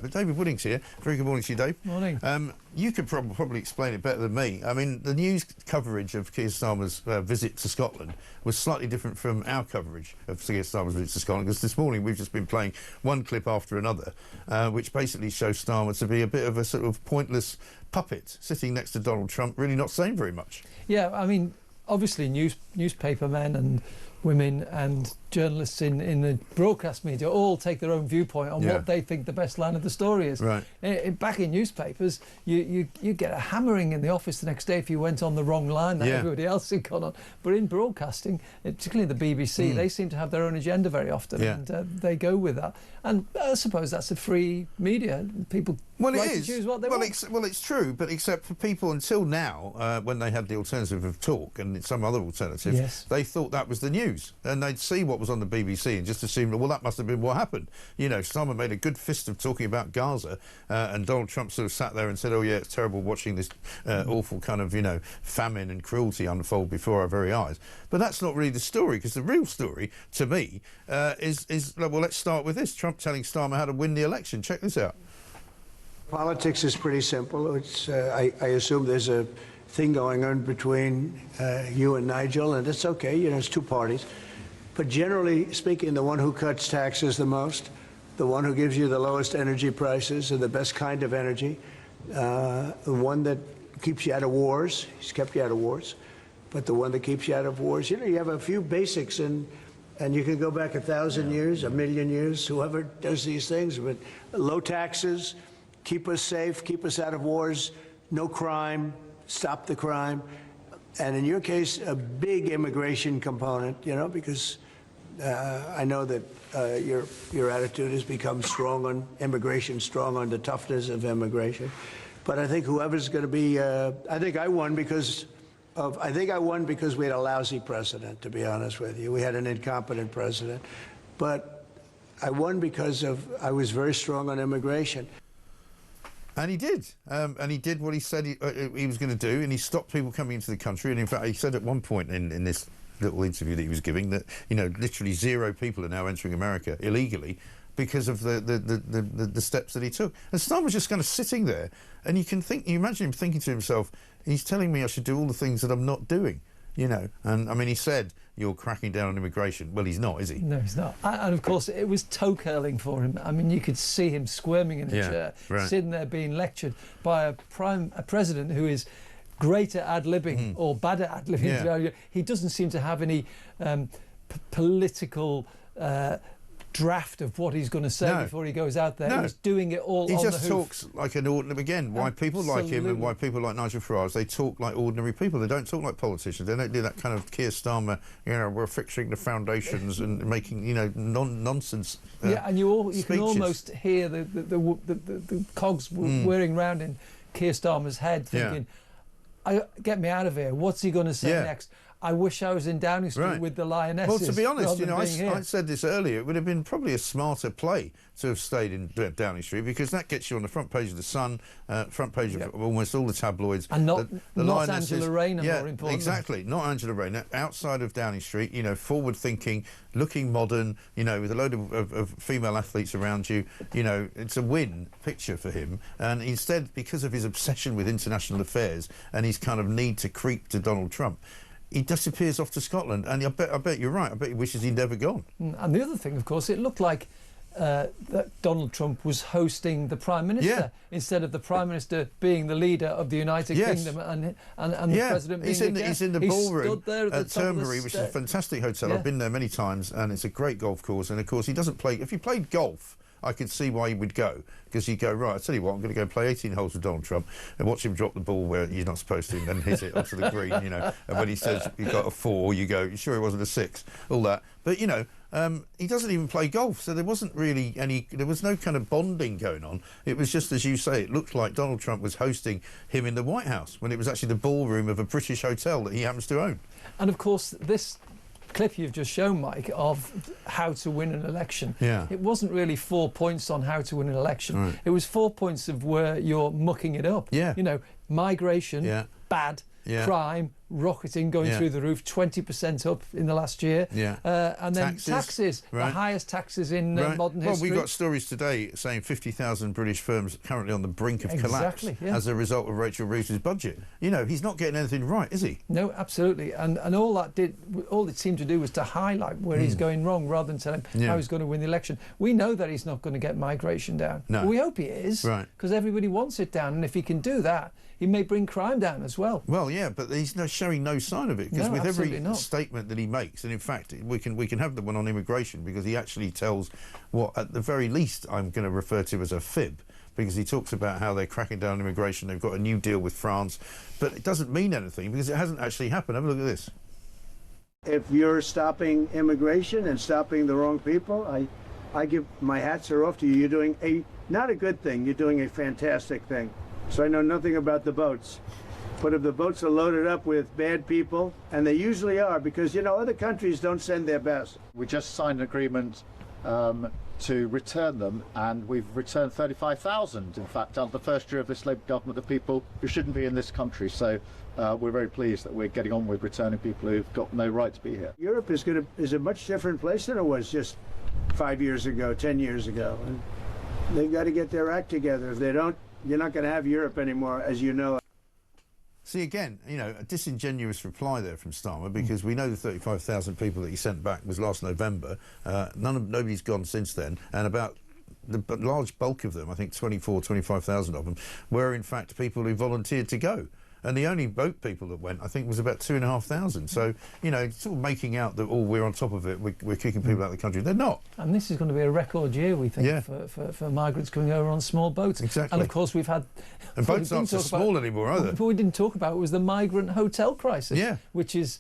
But David Wooding's here. Very good morning to you, Dave. Morning. You could probably explain it better than me. I mean, the news coverage of Keir Starmer's visit to Scotland was slightly different from our coverage of Keir Starmer's visit to Scotland, because this morning we've just been playing one clip after another, which basically shows Starmer to be a bit of a sort of pointless puppet sitting next to Donald Trump, really not saying very much. Yeah, I mean, obviously newspaper men and women and journalists in the broadcast media all take their own viewpoint on what they think the best line of the story is. Right. Back in newspapers, you get a hammering in the office the next day if you went on the wrong line that everybody else had gone on. But in broadcasting, particularly the BBC, they seem to have their own agenda very often, and they go with that. And I suppose that's a free media. People to choose what they want. Well, it's true, but except for people until now, when they had the alternative of talk and some other alternative, they thought that was the news, and they'd see what was on the BBC and just assumed, well, that must have been what happened. You know, Starmer made a good fist of talking about Gaza, and Donald Trump sort of sat there and said, oh yeah, it's terrible watching this awful kind of, you know, famine and cruelty unfold before our very eyes. But that's not really the story, because the real story, to me, is well, let's start with this. Trump telling Starmer how to win the election. Check this out. Politics is pretty simple. It's, I assume there's a thing going on between you and Nigel, and it's okay, you know, it's two parties. But generally speaking, the one who cuts taxes the most, the one who gives you the lowest energy prices and the best kind of energy, the one that keeps you out of wars, he's kept you out of wars, but the one that keeps you out of wars, you know, you have a few basics, and you can go back 1,000 years, 1,000,000 years, whoever does these things, but low taxes, keep us safe, keep us out of wars, no crime, stop the crime. And in your case, a big immigration component, you know, because I know that your attitude has become strong on immigration, strong on the toughness of immigration. But I think whoever's going to be, I think I won because we had a lousy president, to be honest with you. We had an incompetent president. But I won because I was very strong on immigration. And he did. And he did what he said he was going to do, and he stopped people coming into the country. And in fact, he said at one point in this little interview that he was giving that, you know, literally 0 people are now entering America illegally because of the steps that he took. And Starmer was just kind of sitting there, and you imagine him thinking to himself, he's telling me I should do all the things that I'm not doing. You know, and I mean, he said you're cracking down on immigration. Well, he's not, is he? No, he's not. And of course, it was toe curling for him. I mean, you could see him squirming in a chair, sitting there being lectured by a president who is great at ad-libbing or bad at ad-libbing. Yeah. He doesn't seem to have any political draft of what he's going to say before he goes out there. He's doing it all on the hoof. He just talks like an ordinary, again, why people like him and why people like Nigel Farage, they talk like ordinary people. They don't talk like politicians. They don't do that kind of Keir Starmer, you know, we're fixing the foundations and making, you know, nonsense and you can almost hear the cogs whirring around in Keir Starmer's head thinking, get me out of here. What's he going to say next? I wish I was in Downing Street with the Lionesses. Well, to be honest, you know, I said this earlier, it would have been probably a smarter play to have stayed in Downing Street, because that gets you on the front page of The Sun, front page of almost all the tabloids. And not Angela Rayner, more importantly. Exactly, not Angela Rayner, outside of Downing Street, you know, forward-thinking, looking modern, you know, with a load of female athletes around you. You know, it's a win picture for him. And instead, because of his obsession with international affairs and his kind of need to creep to Donald Trump, he disappears off to Scotland, and I bet you're right. I bet he wishes he'd never gone. And the other thing, of course, it looked like that Donald Trump was hosting the Prime Minister instead of the Prime Minister being the leader of the United Kingdom and the President being the guest. He's in the ballroom at Turnberry, which is a fantastic hotel. I've been there many times, and it's a great golf course. And of course, he doesn't play. If he played golf, I could see why he would go, because he'd go, right, I tell you what, I'm going to go play 18 holes with Donald Trump and watch him drop the ball where you're not supposed to and then hit it onto the green, you know. And when he says he got a 4, you go, you sure it wasn't a 6? All that. But, you know, he doesn't even play golf, so there wasn't really there was no kind of bonding going on. It was just, as you say, it looked like Donald Trump was hosting him in the White House when it was actually the ballroom of a British hotel that he happens to own. And of course, this clip you've just shown, Mike, of how to win an election, it wasn't really 4 points on how to win an election. It was 4 points of where you're mucking it up. You know, migration, bad. crime rocketing, going through the roof, 20% up in the last year. And then taxes, the highest taxes in modern history. Well, we've got stories today saying 50,000 British firms currently on the brink of collapse as a result of Rachel Reeves's budget. You know, he's not getting anything right, is he? No, absolutely. And all it seemed to do was to highlight where he's going wrong, rather than tell him how he's going to win the election. We know that he's not going to get migration down. No. We hope he is, because everybody wants it down. And if he can do that, he may bring crime down as well. Well, yeah, but he's showing no sign of it, because with every statement that he makes, and in fact we can have the one on immigration, because he actually tells what at the very least I'm going to refer to as a fib, because he talks about how they're cracking down on immigration, they've got a new deal with France, but it doesn't mean anything because it hasn't actually happened. Have a look at this. If you're stopping immigration and stopping the wrong people, I give my hats are off to you. You're doing not a good thing, you're doing a fantastic thing. So I know nothing about the boats, but if the boats are loaded up with bad people, and they usually are, because, you know, other countries don't send their best. We just signed an agreement to return them, and we've returned 35,000, in fact, out of the first year of this Labour government, of people who shouldn't be in this country. So we're very pleased that we're getting on with returning people who've got no right to be here. Europe is a much different place than it was just 5 years ago, 10 years ago. And they've got to get their act together. If they don't, you're not going to have Europe anymore, as you know. See, again, you know, a disingenuous reply there from Starmer, because we know the 35,000 people that he sent back was last November. Nobody's gone since then, and about the large bulk of them, I think 25,000 of them, were in fact people who volunteered to go. And the only boat people that went, I think, was about 2,500. So, you know, sort of making out that, we're on top of it, we're kicking people out of the country. They're not. And this is going to be a record year, we think, for migrants coming over on small boats. Exactly. And, of course, we've had... And boats aren't so small anymore, either. What we didn't talk about was the migrant hotel crisis, which is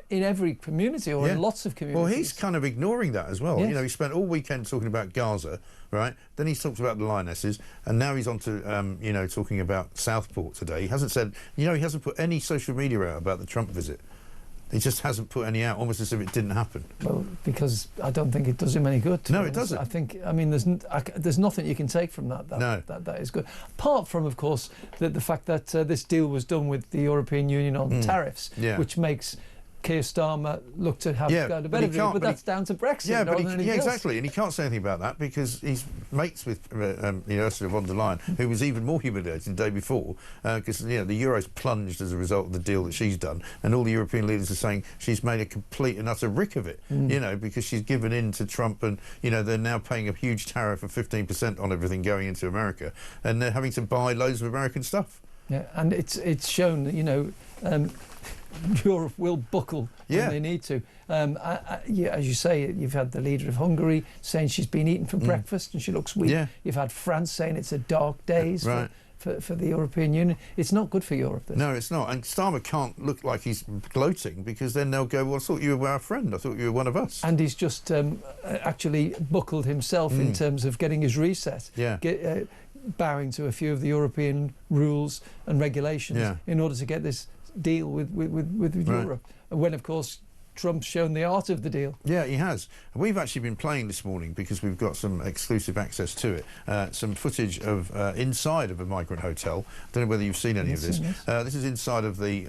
in every community, or in lots of communities. Well, he's kind of ignoring that as well. You know, he spent all weekend talking about Gaza, right? Then he talked about the Lionesses, and now he's on to, you know, talking about Southport today. He hasn't said, you know, he hasn't put any social media out about the Trump visit. He just hasn't put any out, almost as if it didn't happen. Well, because I don't think it does him any good. No, it doesn't. I mean, there's nothing you can take from that. That is good. Apart from, of course, the fact that this deal was done with the European Union on tariffs, which makes Keir Starmer look to have got a better view, but that's down to Brexit. Exactly, and he can't say anything about that because he's mates with Ursula von der Leyen, who was even more humiliated the day before, because the euro's plunged as a result of the deal that she's done, and all the European leaders are saying she's made a complete and utter rick of it, you know, because she's given in to Trump, and they're now paying a huge tariff of 15% on everything going into America, and they're having to buy loads of American stuff. Yeah, and it's shown that Europe will buckle when they need to. As you say, you've had the leader of Hungary saying she's been eaten for breakfast and she looks weak. You've had France saying it's a dark days for the European Union. It's not good for Europe. No, it's not. And Starmer can't look like he's gloating, because then they'll go, well, I thought you were our friend. I thought you were one of us. And he's just actually buckled himself in terms of getting his reset. Bowing to a few of the European rules and regulations in order to get this deal with Europe, when of course Trump's shown the art of the deal. Yeah, he has. We've actually been playing this morning, because we've got some exclusive access to it, some footage of inside of a migrant hotel. Don't know whether you've seen any of this. This is inside of the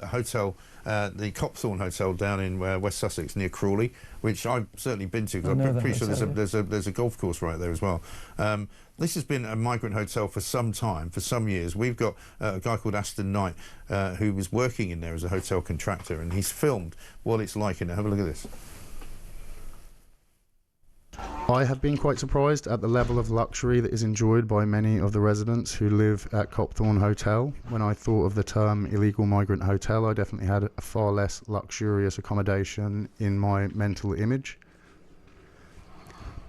hotel, the Copthorne Hotel down in West Sussex near Crawley, which I've certainly been to, because I'm pretty sure there's a golf course right there as well. This has been a migrant hotel for some time, for some years. We've got a guy called Aston Knight who was working in there as a hotel contractor, and he's filmed what it's like in there. Have a look at this. I have been quite surprised at the level of luxury that is enjoyed by many of the residents who live at Copthorne Hotel. When I thought of the term illegal migrant hotel, I definitely had a far less luxurious accommodation in my mental image.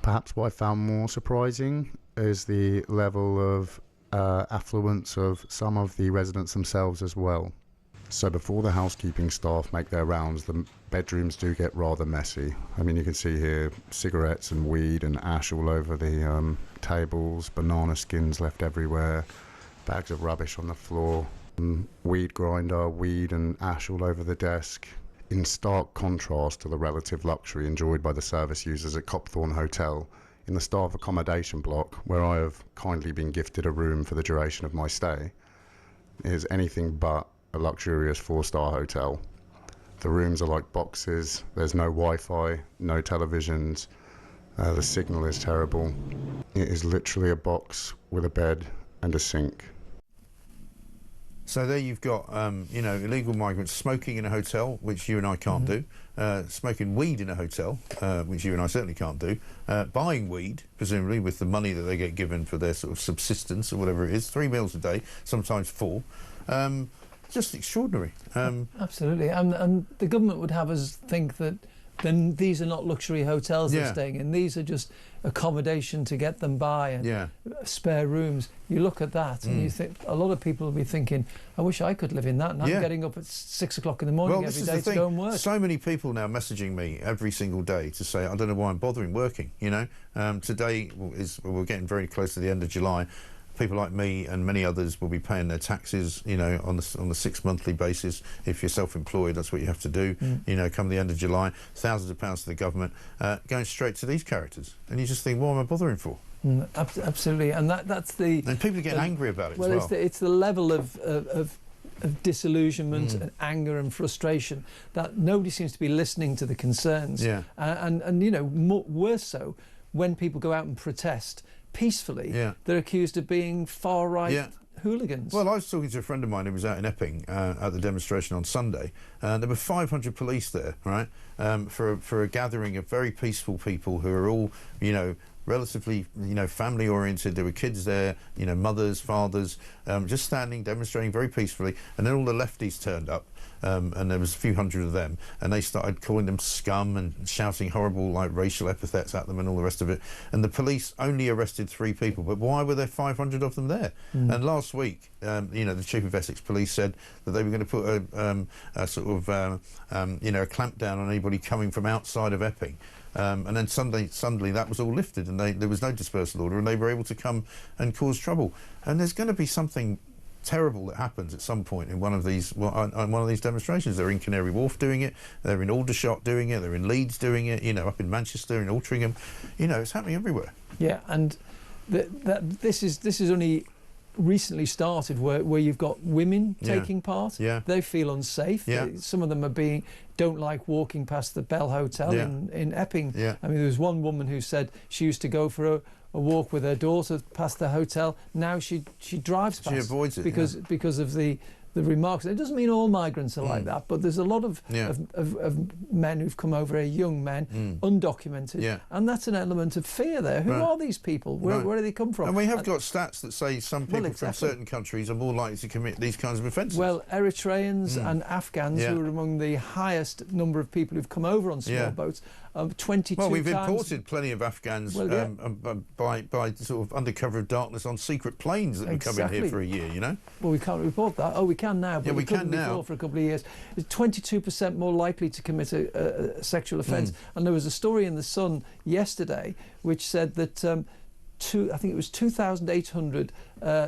Perhaps what I found more surprising is the level of affluence of some of the residents themselves as well. So before the housekeeping staff make their rounds, the bedrooms do get rather messy. I mean, you can see here cigarettes and weed and ash all over the tables, banana skins left everywhere, bags of rubbish on the floor, weed grinder, weed and ash all over the desk. In stark contrast to the relative luxury enjoyed by the service users at Copthorne Hotel, in the staff accommodation block, where I have kindly been gifted a room for the duration of my stay, is anything but a luxurious 4-star hotel. The rooms are like boxes, there's no Wi-Fi, no televisions, the signal is terrible. It is literally a box with a bed and a sink. So there you've got, you know, illegal migrants smoking in a hotel, which you and I can't do, smoking weed in a hotel, which you and I certainly can't do, buying weed, presumably with the money that they get given for their sort of subsistence or whatever it is, 3 meals a day, sometimes 4. Just extraordinary. Absolutely, and the government would have us think that then these are not luxury hotels they're staying in. These are just accommodation to get them by and spare rooms. You look at that and you think, a lot of people will be thinking, I wish I could live in that, and I'm getting up at 6 o'clock in the morning every day to go and work. So many people now messaging me every single day to say, I don't know why I'm bothering working, you know. Today we're getting very close to the end of July. People like me and many others will be paying their taxes, you know, on the 6 monthly basis. If you're self-employed, that's what you have to do. You know, come the end of July, thousands of pounds to the government, going straight to these characters. And you just think, what am I bothering for? Absolutely, and that's the... And people get angry about it as well. It's the level of disillusionment and anger and frustration that nobody seems to be listening to the concerns. And you know, worse so, when people go out and protest peacefully, they're accused of being far-right hooligans. Well, I was talking to a friend of mine who was out in Epping at the demonstration on Sunday. There were 500 police there, right, for a gathering of very peaceful people who are all, you know, relatively, you know, family-oriented. There were kids there, you know, mothers, fathers, just standing, demonstrating very peacefully. And then all the lefties turned up. And there was a few hundred of them, and they started calling them scum and shouting horrible, like, racial epithets at them and all the rest of it. And the police only arrested 3 people, but why were there 500 of them there? And last week, you know, the Chief of Essex Police said that they were going to put a sort of, you know, a clampdown on anybody coming from outside of Epping. And then suddenly that was all lifted, and there was no dispersal order, and they were able to come and cause trouble. And there's going to be something terrible that happens at some point in one of these on one of these demonstrations. They're in Canary Wharf doing it, they're in Aldershot doing it, they're in Leeds doing it, you know, up in Manchester, in Altrincham, you know, it's happening everywhere. Yeah, and this is only recently started where you've got women taking part. They feel unsafe. Some of them don't like walking past the Bell Hotel in Epping. I mean, there was one woman who said she used to go for a walk with her daughter past the hotel. Now she drives past. She avoids it because of the remarks. It doesn't mean all migrants are like that, but there's a lot of men who've come over here, young men, undocumented, and that's an element of fear there. Who are these people? Where do they come from? And we have got stats that say some people from certain countries are more likely to commit these kinds of offences. Well, Eritreans and Afghans, who are among the highest number of people who've come over on small boats, 22 Well, we've times. Imported plenty of Afghans by sort of under cover of darkness on secret planes that would come in here for a year, you know? Well, we can't report that. Oh, we can now, but we couldn't can now. before for a couple of years. It's 22% more likely to commit a sexual offence. And there was a story in The Sun yesterday which said that I think it was 2,800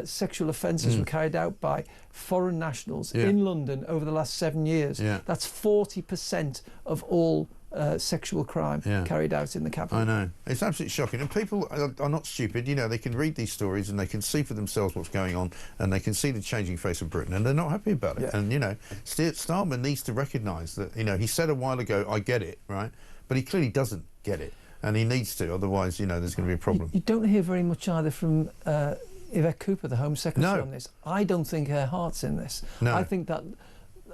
sexual offences were carried out by foreign nationals in London over the last 7 years. That's 40% of all sexual crime carried out in the capital. I know. It's absolutely shocking. And people are not stupid. You know, they can read these stories and they can see for themselves what's going on, and they can see the changing face of Britain, and they're not happy about it. And, you know, Starmer needs to recognise that, you know, he said a while ago, I get it, right? But he clearly doesn't get it. And he needs to, otherwise, you know, there's going to be a problem. You don't hear very much either from Yvette Cooper, the Home Secretary, on this. I don't think her heart's in this. I think that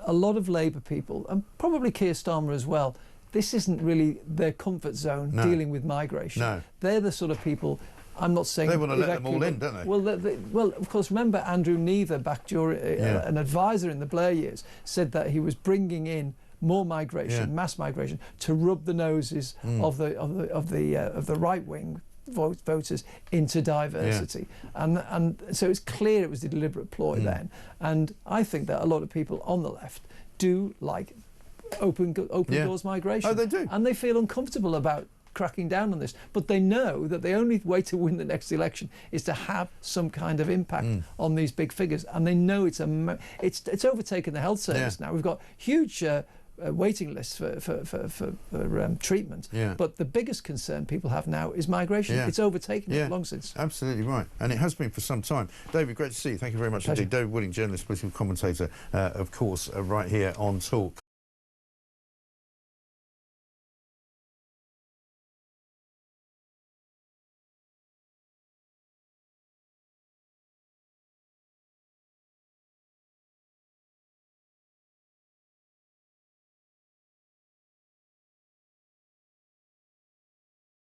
a lot of Labour people, and probably Keir Starmer as well, this isn't really their comfort zone, dealing with migration. They're the sort of people, I'm not saying... They want to let them all in, don't they? Well, of course, remember Andrew Neither, back during an advisor in the Blair years, said that he was bringing in more migration, mass migration, to rub the noses of the right-wing voters into diversity, and so it's clear it was a deliberate ploy then. And I think that a lot of people on the left do like open doors migration. Oh, they do, and they feel uncomfortable about cracking down on this, but they know that the only way to win the next election is to have some kind of impact on these big figures, and they know it's overtaken the health service now. We've got huge waiting lists for treatment. Yeah. But the biggest concern people have now is migration. Yeah. It's overtaken it long since. Absolutely right, and it has been for some time. David, great to see you. Thank you very much indeed. David Wooding, journalist, political commentator, of course, right here on Talk.